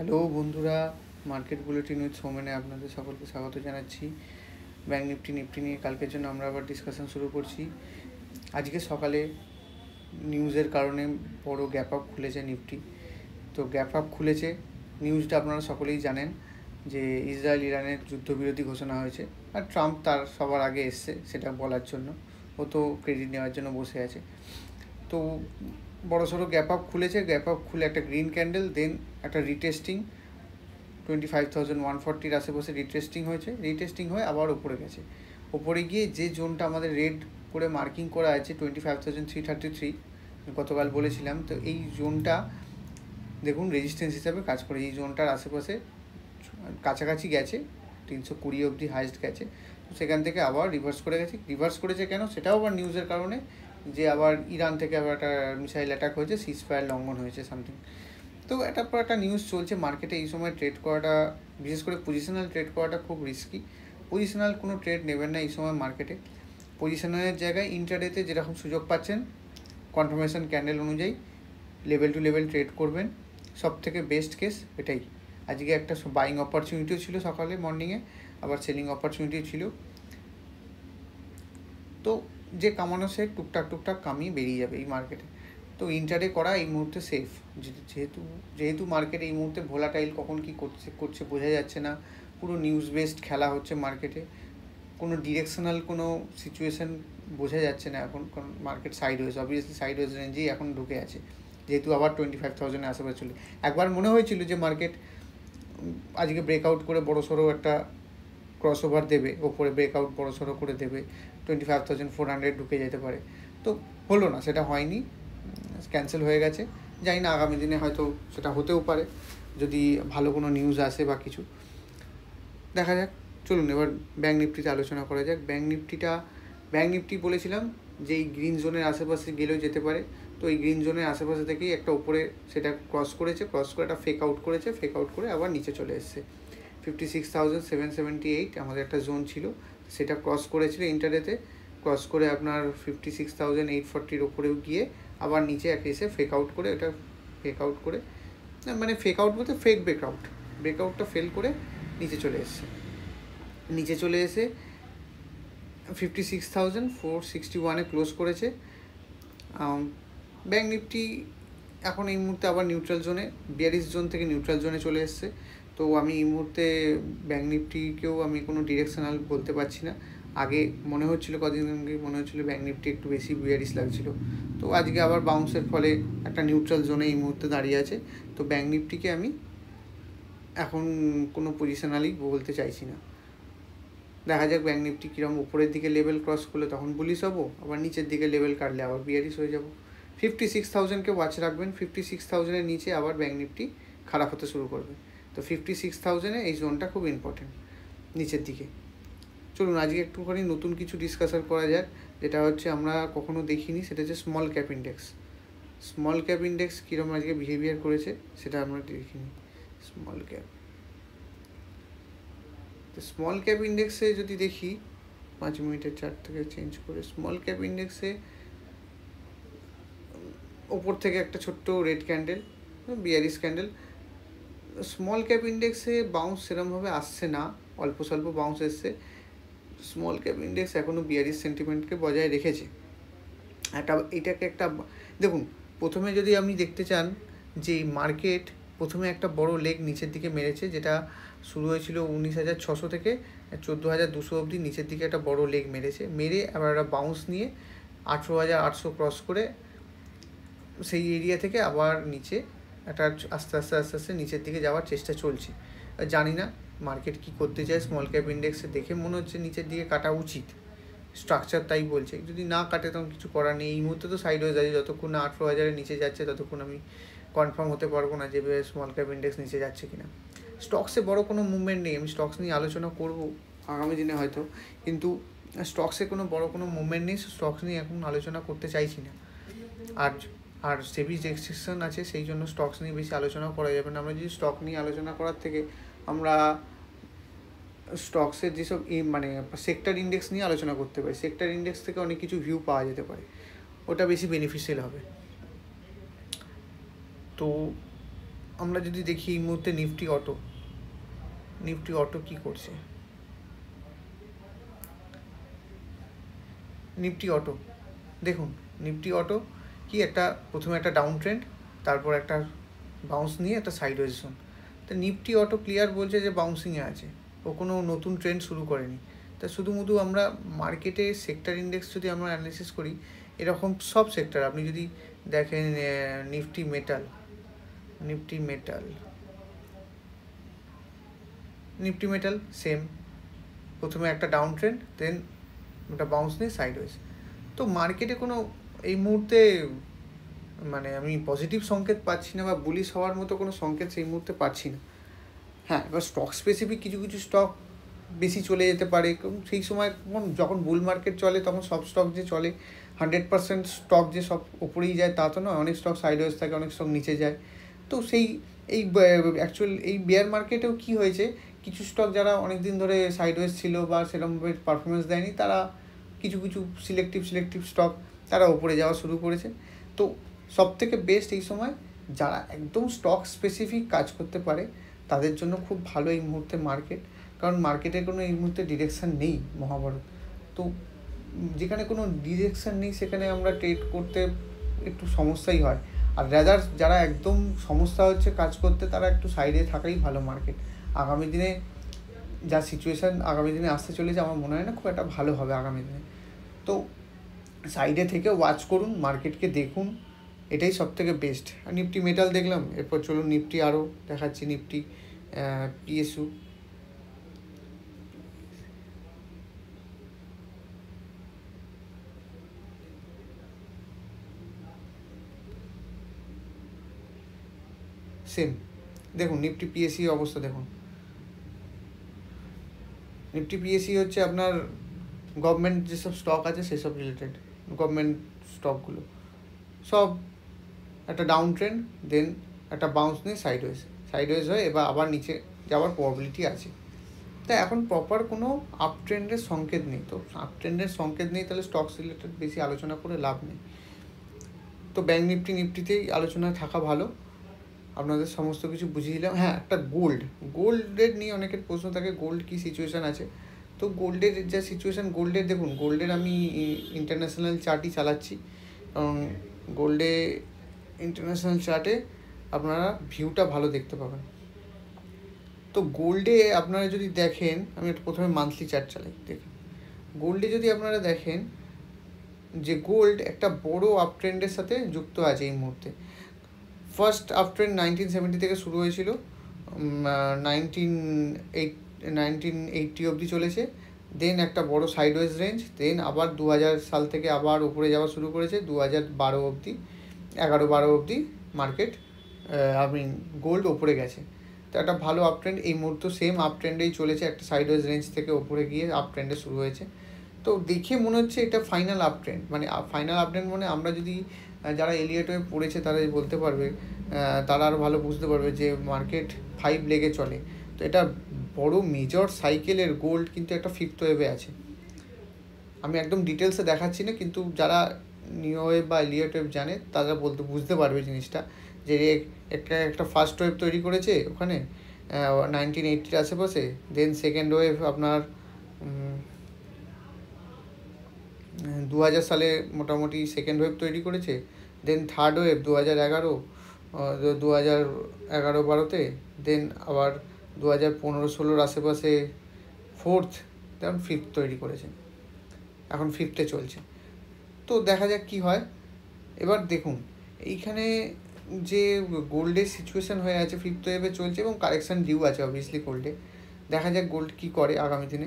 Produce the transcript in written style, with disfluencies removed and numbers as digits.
Hello বন্ধুরা, market bulletin with সৌমেনে আপনাদের সকলকে স্বাগত জানাচ্ছি। ব্যাঙ্ক নিফটি নিয়ে কালকের জন্য আমরা আবার ডিসকাশন শুরু করছি। আজকে সকালে নিউজের কারণে বড় গ্যাপ আপ খুলেছে নিফটি। তো গ্যাপ আপ খুলেছে, নিউজটা আপনারা সকলেই জানেন যে ইসরায়েল ইরানের যুদ্ধবিরতি ঘোষণা হয়েছে, আর ট্রাম্প তার সবার আগে এসছে সেটা বলার জন্য। ও তো ক্রেডিট নেওয়ার জন্য বসে আছে। তো বড়সড় গ্যাপ আপ খুলেছে, গ্যাপ আপ খুলে একটা গ্রিন ক্যান্ডেল, দেন একটা রিটেস্টিং 25,140 আশেপাশে রিটেস্টিং হয়েছে। রিটেস্টিং হয়ে আবার ওপরে গেছে। ওপরে গিয়ে যে জোনটা আমাদের রেড করে মার্কিং করা আছে 25,333, গতকাল বলেছিলাম, তো এই জোনটা দেখুন রেজিস্ট্যান্স হিসাবে কাজ করে। এই জোনটার আশেপাশে কাছাকাছি গেছে, 320 অবধি হাইস্ট গেছে। তো সেখান থেকে আবার রিভার্স করে গেছে। রিভার্স করেছে কেন, সেটাও আবার নিউজের কারণে, যে আবার ইরান থেকে আবার একটা মিসাইল অ্যাটাক হয়েছে, সিজফায়ার লঙ্ঘন হয়েছে সামথিং। তো এটার পর একটা নিউজ চলছে মার্কেটে। এই সময় ট্রেড করাটা, বিশেষ করে পজিশনাল ট্রেড করাটা খুব রিস্কি। পজিশনাল কোনো ট্রেড নেবেন না এই সময় মার্কেটে। পজিশনালের জায়গায় ইন্টারডেতে যেরকম সুযোগ পাচ্ছেন কনফার্মেশন ক্যান্ডেল অনুযায়ী লেভেল টু লেভেল ট্রেড করবেন, সব থেকে বেস্ট কেস এটাই। আজকে একটা বাইং অপরচুনিটিও ছিল সকালে মর্নিংয়ে, আবার সেলিং অপরচুনিটিও ছিল। তো যে কামানো সে টুকটাক কামিয়ে বেরিয়ে যাবে এই মার্কেটে। তো ইন্টারে করা এই মুহূর্তে সেফ, যেহেতু মার্কেট এই মুহূর্তে ভোলাটাইল, কখন কী করছে বোঝা যাচ্ছে না। পুরো নিউজ বেসড খেলা হচ্ছে মার্কেটে, কোনো ডিরেকশনাল কোনো সিচুয়েশান বোঝা যাচ্ছে না এখন, কারণ মার্কেট সাইডওয়েজ, অবভিয়াসলি সাইডওয়েজ রেঞ্জেই এখন ঢুকে আছে, যেহেতু আবার 25,000 আশেপাশে চলে। একবার মনে হয়েছিল যে মার্কেট আজকে ব্রেকআউট করে বড়সড় একটা ক্রস ওভার দেবে, ওপরে ব্রেকআউট বড়সড় করে দেবে, 25,400 ঢুকে যেতে পারে। তো হলো না, সেটা হয়নি, ক্যান্সেল হয়ে গেছে। জানি না আগামী দিনে হয়তো সেটা হতেও পারে, যদি ভালো কোনো নিউজ আসে বা কিছু, দেখা যাক। চলুন এবার ব্যাঙ্ক নিফটিতে আলোচনা করা যাক। ব্যাঙ্ক নিফটি বলেছিলাম যে এই গ্রিন জোনের আশেপাশে গেলেও যেতে পারে। তো এই গ্রিন জোনের আশেপাশে থেকেই একটা উপরে সেটা ক্রস করে একটা ফেক আউট করে আবার নিচে চলে এসছে। 56,778 আমাদের একটা জোন ছিল, সেটা ক্রস করেছিল ইন্টারডেতে, ক্রস করে আপনার 56,840 ওপরেও গিয়ে আবার নিচে এসে ফেক আউট করে মানে ফেক আউট বলতে ফেক ব্রেকআউটটা ফেল করে নিচে চলে এসে 56,461 ক্লোজ করেছে। ব্যাঙ্ক নিফটি এখন এই মুহূর্তে আবার নিউট্রাল জোনে, বিয়ারিশ জোন থেকে নিউট্রাল জোনে চলে এসছে। তো আমি এই মুহূর্তে ব্যাঙ্ক নিফটিকেও আমি কোনো ডিরেকশনাল বলতে পারছি না। আগে মনে হচ্ছিলো, কদিন আগে মনে হচ্ছিলো ব্যাঙ্ক নিফটি একটু বেশি বিয়ারিশ লাগছিলো। তো আজকে আবার বাউন্সের ফলে একটা নিউট্রাল জোনে এই মুহূর্তে দাঁড়িয়ে আছে। তো ব্যাঙ্ক নিফটিকে আমি এখন কোনো পজিশনালি বলতে চাইছি না। দেখা যাক ব্যাঙ্ক নিফটি কীরকম উপরের দিকে লেভেল ক্রস করলে তখন বুলিশ হবো, আবার নিচের দিকে লেভেল কাটলে আবার বিয়ারিশ হয়ে যাবো। 56,000কে ওয়াচ রাখবেন। 56,000-এর নিচে আবার ব্যাঙ্ক নিফটি খারাপ হতে শুরু করবে। তো 56,000-এ এই জোনটা খুব ইম্পর্টেন্ট নিচের দিকে। চলুন আজকে একটুখানি নতুন কিছু ডিসকাশন করা যাক, যেটা হচ্ছে আমরা কখনো দেখিনি, সেটা হচ্ছে স্মল ক্যাপ ইন্ডেক্স কীরকম আজকে বিহেভিয়ার করেছে সেটা আমরা দেখিনি। স্মল ক্যাপ ইন্ডেক্সে যদি দেখি 5 মিনিটের চার্ট থেকে চেঞ্জ করে, স্মল ক্যাপ ইন্ডেক্সে ওপর থেকে একটা ছোট্ট red candle, bearish candle. Small cap ইন্ডেক্সে বাউন্স সেরমভাবে আসছে না, অল্প স্বল্প বাউন্স এসছে। স্মল ক্যাপ ইন্ডেক্স এখনও বিয়ারিশ সেন্টিমেন্টকে বজায় রেখেছে। এটাকে একটা দেখুন, প্রথমে যদি আপনি দেখতে চান যে মার্কেট প্রথমে একটা বড় লেগ নিচের দিকে মেরেছে, যেটা শুরু হয়েছিল 19,600 থেকে 14,200 অবধি নিচের দিকে একটা বড় লেগ মেরে আবার একটা বাউন্স নিয়ে 18,800 ক্রস করে সেই এরিয়া থেকে আবার নিচে একটা আস্তে আস্তে নিচের দিকে যাওয়ার চেষ্টা চলছে। জানি না মার্কেট কি করতে চায়। স্মল ক্যাপ ইন্ডেক্সে দেখে মনে হচ্ছে নিচের দিকে কাটা উচিত, স্ট্রাকচার তাই বলছে। যদি না কাটে তখন কিছু করার নেই। এই মুহূর্তে তো সাইডওয়েজ আছে, যতক্ষণ না 18,000-এর নিচে যাচ্ছে ততক্ষণ আমি কনফার্ম হতে পারবো না যে স্মল ক্যাপ ইন্ডেক্স নিচে যাচ্ছে কিনা। স্টকসে বড় কোনো মুভমেন্ট নেই, আমি স্টকস নিয়ে আলোচনা করবো আগামী দিনে হয়তো, কিন্তু স্টকসে বড় কোনো মুভমেন্ট নেই, স্টকস নিয়ে এখন আলোচনা করতে চাইছি না। আর সেবি রেস্ট্রিকশন আছে, সেই জন্য স্টকস নিয়ে বেশি আলোচনা করা যাবে না। আমরা যদি স্টক নিয়ে আলোচনা করার থেকে আমরা স্টকসের যেসব মানে সেক্টর ইন্ডেক্স নিয়ে আলোচনা করতে পারি, সেক্টর ইন্ডেক্স থেকে অনেক কিছু ভিউ পাওয়া যেতে পারে, ওটা বেশি বেনিফিশিয়াল হবে। তো আমরা যদি দেখি এই মুহূর্তে নিফটি অটো কি করছে, নিফটি অটো দেখুন, নিফটি অটো কি একটা প্রথমে একটা ডাউন ট্রেন্ড, তারপর একটা বাউন্স নিয়ে একটা সাইডওয়েজেশন। তো নিফটি অটো ক্লিয়ার বলছে যে বাউন্সিংয়ে আছে, ও কোনো নতুন ট্রেন্ড শুরু করেনি। তা শুধুমুধু আমরা মার্কেটে সেক্টর ইন্ডেক্স যদি আমরা অ্যানালিসিস করি, এরকম সব সেক্টর আপনি যদি দেখেন, নিফটি মেটাল সেম, প্রথমে একটা ডাউন ট্রেন্ড, দেন একটা বাউন্স নিয়ে সাইডওয়েজ। তো মার্কেটে কোনো এই মুহূর্তে মানে আমি পজিটিভ সংকেত পাচ্ছি না, বা বুলিশ হওয়ার মতো কোনো সংকেত সেই মুহূর্তে পাচ্ছি না। হ্যাঁ, এবার স্টক স্পেসিফিক কিছু স্টক বেশি চলে যেতে পারে, সেই সময় যখন বুল মার্কেট চলে তখন সব স্টক যে চলে 100% স্টক যে সব ওপরেই যায় তা তো নয়, অনেক স্টক সাইডওয়েজ থাকে, অনেক স্টক নিচে যায়। তো সেই অ্যাকচুয়াল এই বেয়ার মার্কেটেও কী হয়েছে, কিছু স্টক যারা অনেক দিন ধরে সাইডওয়েজ ছিল বা সেরকমভাবে পারফরমেন্স দেয়নি, তারা কিছু সিলেক্টিভ স্টক তারা ওপরে যাওয়া শুরু করেছে। তো সবথেকে বেস্ট এই সময় যারা একদম স্টক স্পেসিফিক কাজ করতে পারে তাদের জন্য খুব ভালো এই মুহূর্তে মার্কেট, কারণ মার্কেটের কোনো এই মুহূর্তে ডিরেকশান নেই মহাভারত। তো যেখানে কোনো ডিরেকশান নেই সেখানে আমরা ট্রেড করতে একটু সমস্যাই হয়। আর রাদার যারা একদম সমস্যা হচ্ছে কাজ করতে, তারা একটু সাইডে থাকাই ভালো মার্কেট। আগামী দিনে যা সিচুয়েশান আগামী দিনে আসতে চলেছে, আমার মনে হয় না খুব একটা ভালো হবে আগামী দিনে। তো সাইডে থেকে ওয়াচ করুন, মার্কেটকে দেখুন, এটাই সবথেকে বেস্ট। আর নিফটি মেটাল দেখলাম, এরপর চলুন নিফটি আরও দেখাচ্ছি। নিফটি পিএসইউ, সেম দেখুন নিফটি পিএসসি অবস্থা দেখুন। নিফটি পিএসসি হচ্ছে আপনার গভর্নমেন্ট যেসব স্টক আছে সেসব রিলেটেড, গভর্নমেন্ট স্টকগুলো সব একটা ডাউন ট্রেন্ড, দেন একটা বাউন্স নিয়ে সাইডওয়েজ হয়, এবার আবার নিচে যাওয়ার প্রবাবিলিটি আছে। তা এখন প্রপার কোনো আপ ট্রেন্ডের সংকেত নেই, তো আপ ট্রেন্ডের সংকেত নেই, তাহলে স্টকস রিলেটেড বেশি আলোচনা করে লাভ নেই। তো ব্যাঙ্ক নিফটিতেই আলোচনা থাকা ভালো। আপনাদের সমস্ত কিছু বুঝিয়ে দিলাম। হ্যাঁ, একটা গোল্ডের নিয়ে অনেকের প্রশ্ন থাকে, গোল্ড কী সিচুয়েশান আছে। তো গোল্ডের যা সিচুয়েশান, গোল্ডের দেখুন, গোল্ডের আমি ইন্টারন্যাশনাল চার্টই চালাচ্ছি, কারণ গোল্ডে ইন্টারন্যাশনাল চার্টে আপনারা ভিউটা ভালো দেখতে পাবেন। তো গোল্ডে আপনারা যদি দেখেন, আমি একটু প্রথমে মান্থলি চার্ট চালাই, দেখুন গোল্ডে যদি আপনারা দেখেন যে গোল্ড একটা বড় আপ ট্রেন্ডের সাথে যুক্ত আছে এই মুহূর্তে। ফার্স্ট আপ ট্রেন্ড 1970 থেকে শুরু হয়েছিল, 1980 অবধি চলেছে, দেন একটা বড় সাইডওয়েজ রেঞ্জ, দেন আবার 2000 সাল থেকে আবার উপরে যাওয়া শুরু করেছে, 2012 অবধি 11-12 অবধি মার্কেট গোল্ড ওপরে গেছে। তো একটা ভালো আপ ট্রেন্ড এই মুহূর্তে সেম আপ ট্রেন্ডেই চলেছে, একটা সাইডওয়েজ রেঞ্জ থেকে ওপরে গিয়ে আপ ট্রেন্ডে শুরু হয়েছে। তো দেখে মনে হচ্ছে এটা ফাইনাল আপ ট্রেন্ড, মানে ফাইনাল আপ ট্রেন্ড মানে আমরা যদি যারা এলিয়েট হয়ে পড়েছে তারা বলতে পারবে, তারা আরও ভালো বুঝতে পারবে যে মার্কেট 5 লেগে চলে। তো এটা বড় মেজর সাইকেলের গোল্ড কিন্তু একটা 5th ওয়েভে আছে। আমি একদম ডিটেলসে দেখাচ্ছি না, কিন্তু যারা নিও ওয়েভ বা এলিয়েট ওয়েভ জানে তারা বুঝতে পারবে জিনিসটা, যে একটা ফার্স্ট ওয়েভ তৈরি করেছে ওখানে 1980 আশেপাশে, দেন সেকেন্ড ওয়েভ আপনার 2000 সালে মোটামুটি সেকেন্ড ওয়েভ তৈরি করেছে, দেন থার্ড ওয়েভ 2011-12তে, দেন আবার 2015-16 আশেপাশে ফোর্থ, দেন ফিফথ তৈরি করেছে, এখন ফিফথে চলছে। তো দেখা যাক কী হয়। এবার দেখুন এইখানে যে গোল্ডের সিচুয়েশান হয়ে আছে, 5th ওয়েভে চলছে এবং কারেকশান ডিউ আছে অবভিয়াসলি গোল্ডে। দেখা যাক গোল্ড কী করে আগামী দিনে।